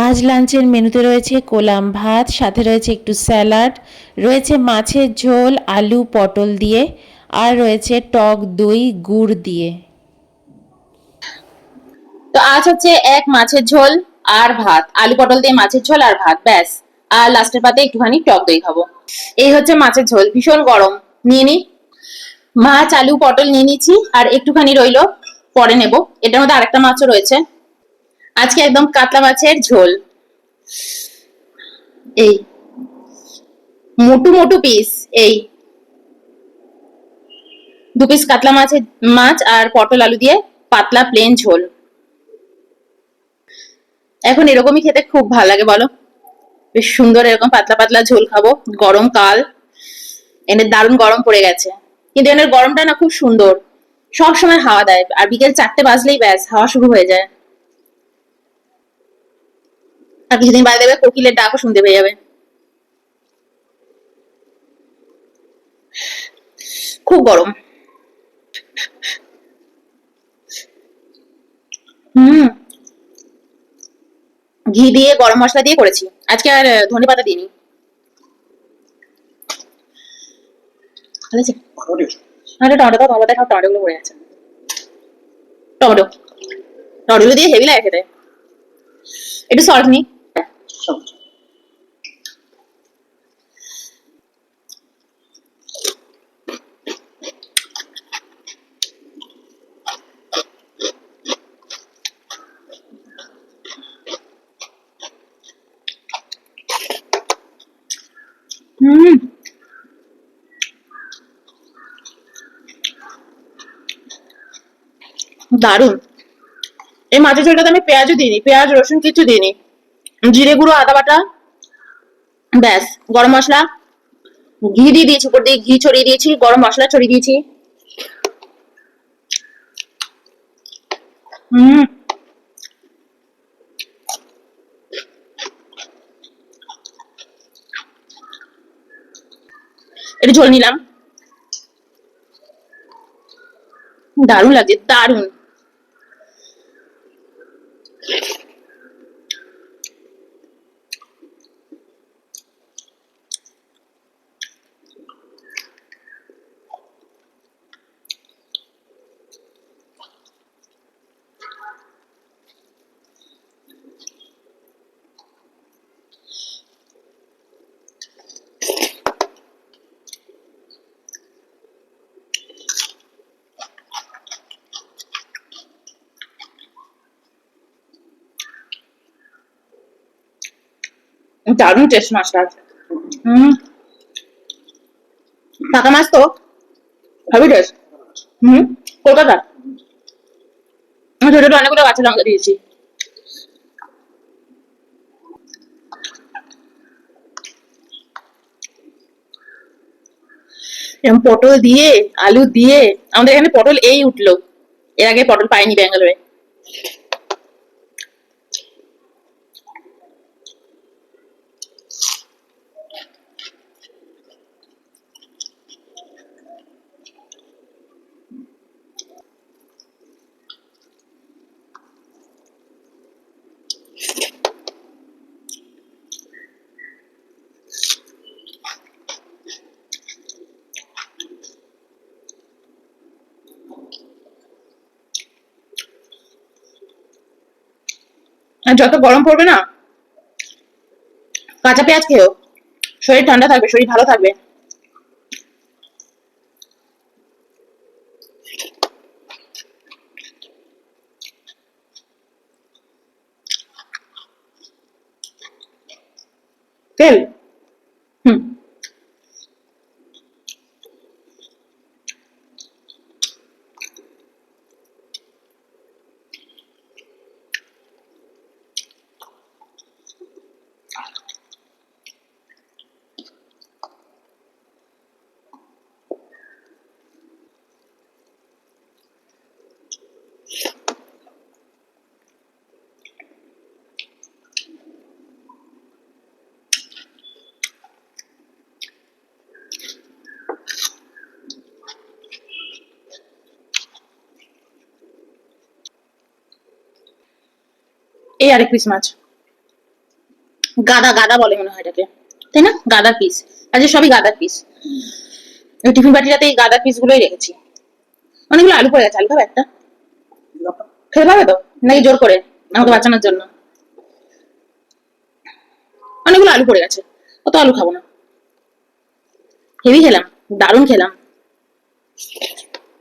আজ লাঞ্চের মেনুতে রয়েছে কোলাম ভাত, সাথে রয়েছে একটু স্যালাড, রয়েছে মাছের ঝোল আলু পটল দিয়ে, আর রয়েছে টক দই গুড় দিয়ে। তো আজ হচ্ছে এক মাছের ঝোল আর ভাত, আলু পটল দিয়ে মাছের ঝোল আর ভাত, ব্যাস। আর লাস্টের পাতে একটুখানি টক দই খাবো। এই হচ্ছে মাছের ঝোল, ভীষণ গরম। নিয়ে নি। মাছ আলু পটল নিয়ে নিচ্ছি, আর একটুখানি রইলো, পরে নেব। এটার মধ্যে আরেকটা মাছও রয়েছে। আজকে একদম কাতলা মাছের ঝোল। এই মোটু মোটু পিস, এই 2 পিস কাতলা মাছের মাছ আর পটল আলু দিয়ে পাতলা প্লেন ঝোল। এখন এরকমই খেতে খুব ভালো লাগে, বলো? বেশ সুন্দর এরকম পাতলা পাতলা ঝোল খাবো। গরম কাল, এনে দারুণ গরম পড়ে গেছে, কিন্তু এনের গরমটা না খুব সুন্দর। সব সময় হাওয়া দেয়, আর বিকেল 4টে বাজলেই ব্যাস হাওয়া শুরু হয়ে যায়। আর কিছুদিন বাদে দেবে কোকিলের ডাকও শুনতে পেয়ে যাবে। খুব গরম। হুম। ঘি দিয়ে গরম মশলা দিয়ে করেছি আজকে, আর ধনে পাতা দিইনি। টমেটো দাও, টমেটো খাও, টমেটো গুলো পড়ে আছে। টমেটো, টমেটো দিয়ে হেভি লাগে খেতে। একটু সল্ট নি। হুম, দারুন। এই মাছের ঝোলটাতে আমি পেঁয়াজও দিইনি, পেঁয়াজ রসুন কিছু দিইনি। জিরে গুঁড়ো আদা বাটা, ব্যাস। গরম মশলা, ঘি দিয়ে দিয়েছি, উপর দিয়ে ঘি ছড়িয়ে দিয়েছি, গরম মশলা ছড়িয়ে দিয়েছি। হুম। একটু ঝোল নিলাম। দারুণ লাগছে, দারুণ। দারুণ টেস্ট মাছটা। হুম, টাকা মাছ তো হেভি টেস্ট। হুম, কলকাতা। ছোট ছোট অনেকগুলো কাঁচা লঙ্কা দিয়েছি। এরকম পটল দিয়ে আলু দিয়ে, আমাদের এখানে পটল এই উঠলো, এর আগে পটল পাইনি ব্যাঙ্গালোরে। আর যত গরম পড়বে না, কাঁচা পেঁয়াজ খেয়েও শরীর ঠান্ডা থাকবে, শরীর ভালো থাকবে। তেল। হুম। এই আরেক পিস মাছ। গাদা গাদা বলে মনে হয় এটাকে, তাই না? গাদার পিস, আজকে সবই গাদার পিস। ওই টিফিন বাটিটাতে এই গাদার পিস গুলোই রেখেছি। অনেকগুলো আলু পড়ে গেছে, আলু খাবে একটা? খেতে পারবে তো নাকি জোর করে আমাকে বাঁচানোর জন্য? অনেকগুলো আলু পড়ে গেছে, অত আলু খাবো না। হেভি খেলাম, দারুণ খেলাম।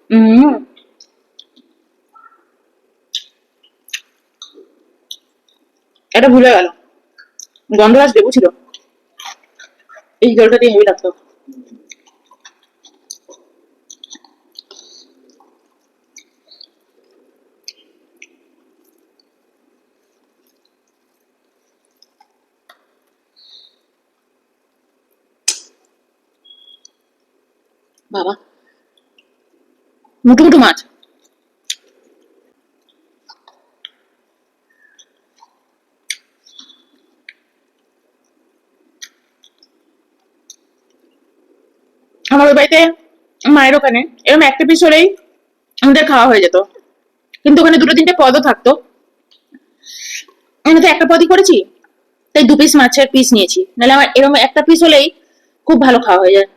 হম, এটা ভুলে গেল, গন্ধরাজ লেবু ছিল, এই জলটা দিয়ে হেভি লাগতো। বাবা, মুটু মুটু মাছ। আমার ওই বাড়িতে মায়ের ওখানে এরকম একটা পিস হলেই আমাদের খাওয়া হয়ে যেত, কিন্তু ওখানে দুটো তিনটে পদও থাকতো। আমি তো একটা পদই করেছি, তাই 2 পিস মাছের পিস নিয়েছি, নাহলে আমার এরকম একটা পিস হলেই খুব ভালো খাওয়া হয়ে যায়।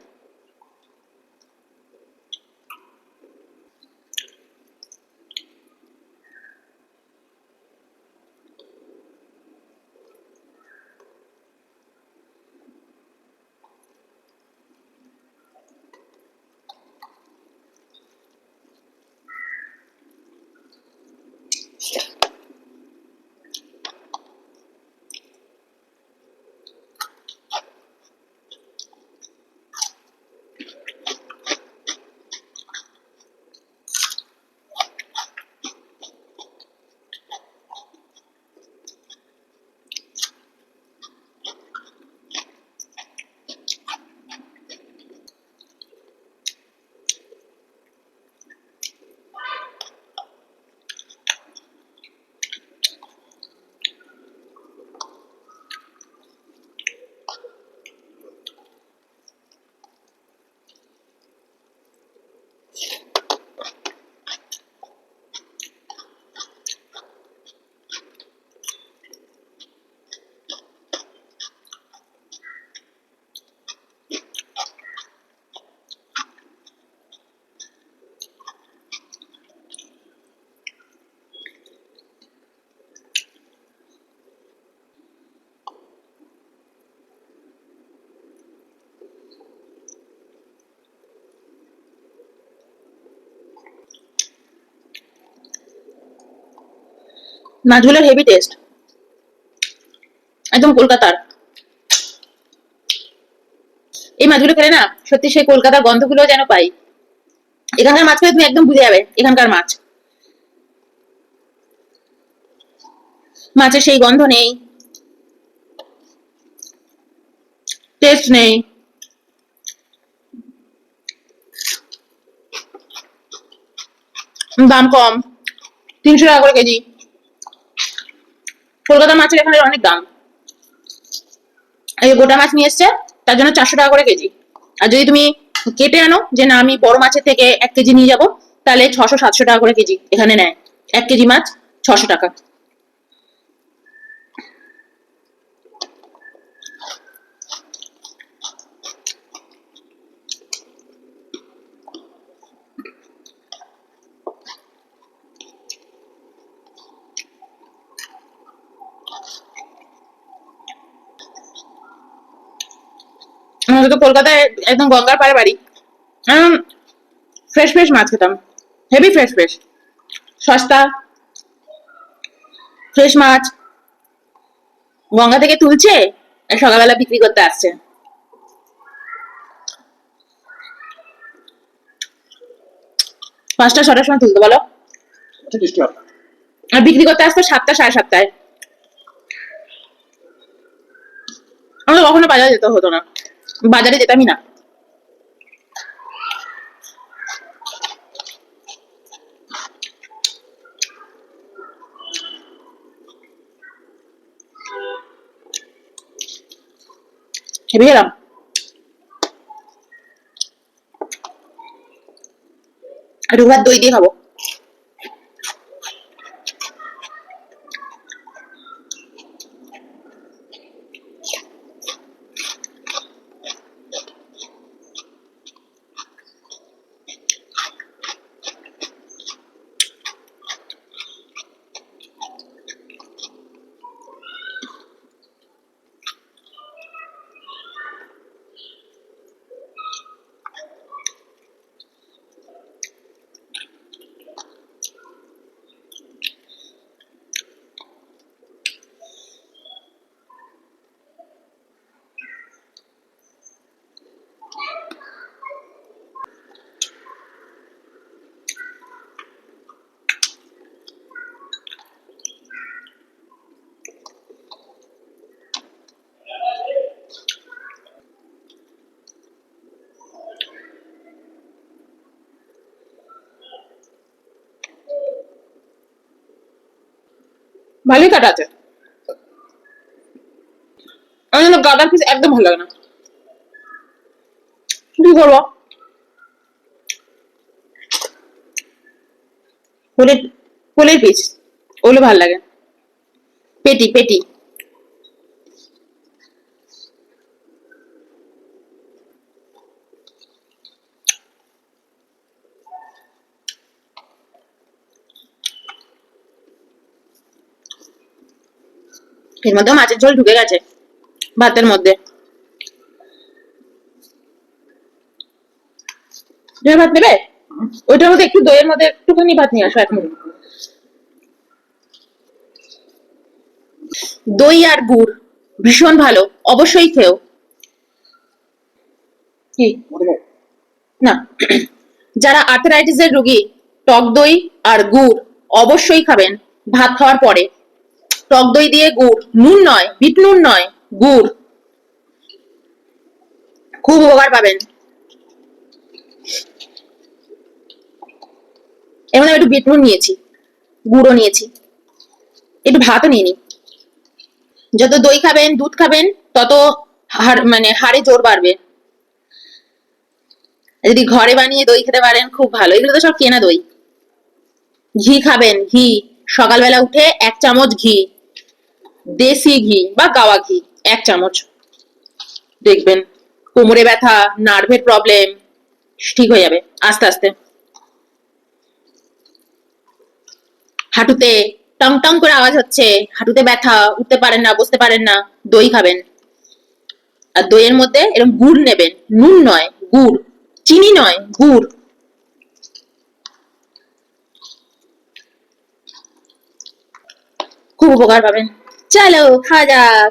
মাছগুলোর হেভি টেস্ট, একদম কলকাতার। এই মাছগুলো খেলে না সত্যি সেই কলকাতার গন্ধগুলো যেন পাই। এখানকার মাছ খেলে তুমি একদম বুঝে যাবে এখানকার মাছ। মাছের সেই গন্ধ নেই, টেস্ট নেই, দাম কম, 300 টাকা করে কেজি। কলকাতার মাছের এখানে অনেক দাম। এই গোটা মাছ নিয়ে এসছে, তার জন্য 400 টাকা করে কেজি। আর যদি তুমি কেটে আনো, যে না আমি বড় মাছের থেকে 1 কেজি নিয়ে যাবো, তাহলে 600-700 টাকা করে কেজি এখানে নেয়। 1 কেজি মাছ 600 টাকা। আমাদের তো কলকাতায় একদম গঙ্গার পাড়ে বাড়ি, ফ্রেশ ফ্রেশ মাছ খেতাম, হেভি ফ্রেশ ফ্রেশ, সস্তা ফ্রেশ মাছ গঙ্গা থেকে তুলছে, আর সকালবেলা বিক্রি করতে আসছে। 5টা 6টার সময় তুলতো বলো, আর বিক্রি করতে আসতো 7টা 7:30টায়। আমাদের কখনো বাজারে যেতে হতো না, বাজারে যেতামই না। হেভি গেলাম, একটু ভাত দই দিয়ে খাবো। ভালোই কাটা আছে। আমার জন্য গাদার পিস একদম ভালো লাগে না। কি করবো? ফুলের ফুলের পিস ওগুলো ভালো লাগে। পেটি পেটি। এর মধ্যে মাছের ঝোল ঢুকে গেছে ভাতের মধ্যে। তুমি ভাত নেবে? ওইটার মধ্যে একটু দইয়ের মধ্যে একটুখানি ভাত নিয়ে আসো এখন। দই আর গুড় ভীষণ ভালো, অবশ্যই খেও। কি না, যারা আর্থারাইটিসের রোগী টক দই আর গুড় অবশ্যই খাবেন ভাত খাওয়ার পরে। টক দই দিয়ে গুড়, নুন নয়, বিট নুন নয়, গুড়, খুব উপকার পাবেন। এর মধ্যে আমি একটু বিট নুন নিয়েছি, গুড়ও নিয়েছি, একটু ভাতও নিয়ে নি। যত দই খাবেন, দুধ খাবেন, তত মানে হাড়ে জোর বাড়বে। যদি ঘরে বানিয়ে দই খেতে পারেন খুব ভালো। এগুলো তো সব কেনা দই। ঘি খাবেন, ঘি সকালবেলা উঠে 1 চামচ ঘি, দেশি ঘি বা গাওয়া ঘি 1 চামচ, দেখবেন কোমরে ব্যথা, নার্ভের প্রবলেম ঠিক হয়ে যাবে আস্তে আস্তে। হাঁটুতে টং টং করে আওয়াজ হচ্ছে, হাঁটুতে ব্যথা, উঠতে পারেন না, বসতে পারেন না, দই খাবেন। আর দইয়ের মধ্যে এরকম গুড় নেবেন, নুন নয়, গুড়, চিনি নয়, গুড়, খুব উপকার পাবেন। চলো খাওয়া যাক।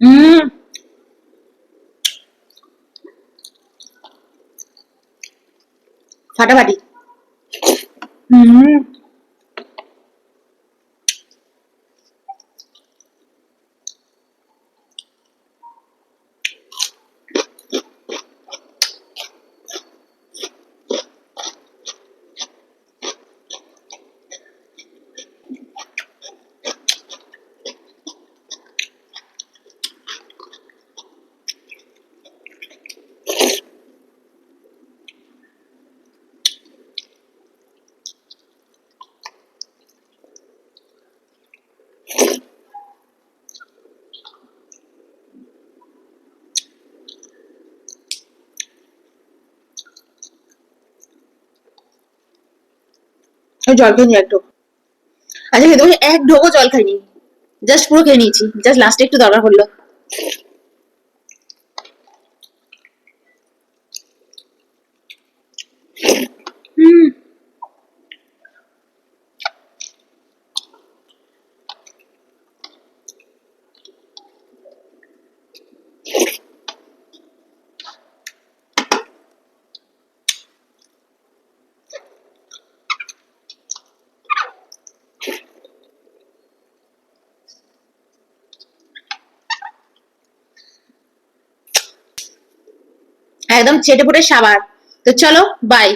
হম, ফাটাফাটি। হম, জল খেয়ে নি একটু। আচ্ছা খেতে বসে এক ঢোকও জল খাইনি, জাস্ট পুরো খেয়ে নিয়েছি, জাস্ট লাস্টে একটু দরকার পড়লো। হুম, একদম চেটে পুটে সাবার। তো চলো বাই।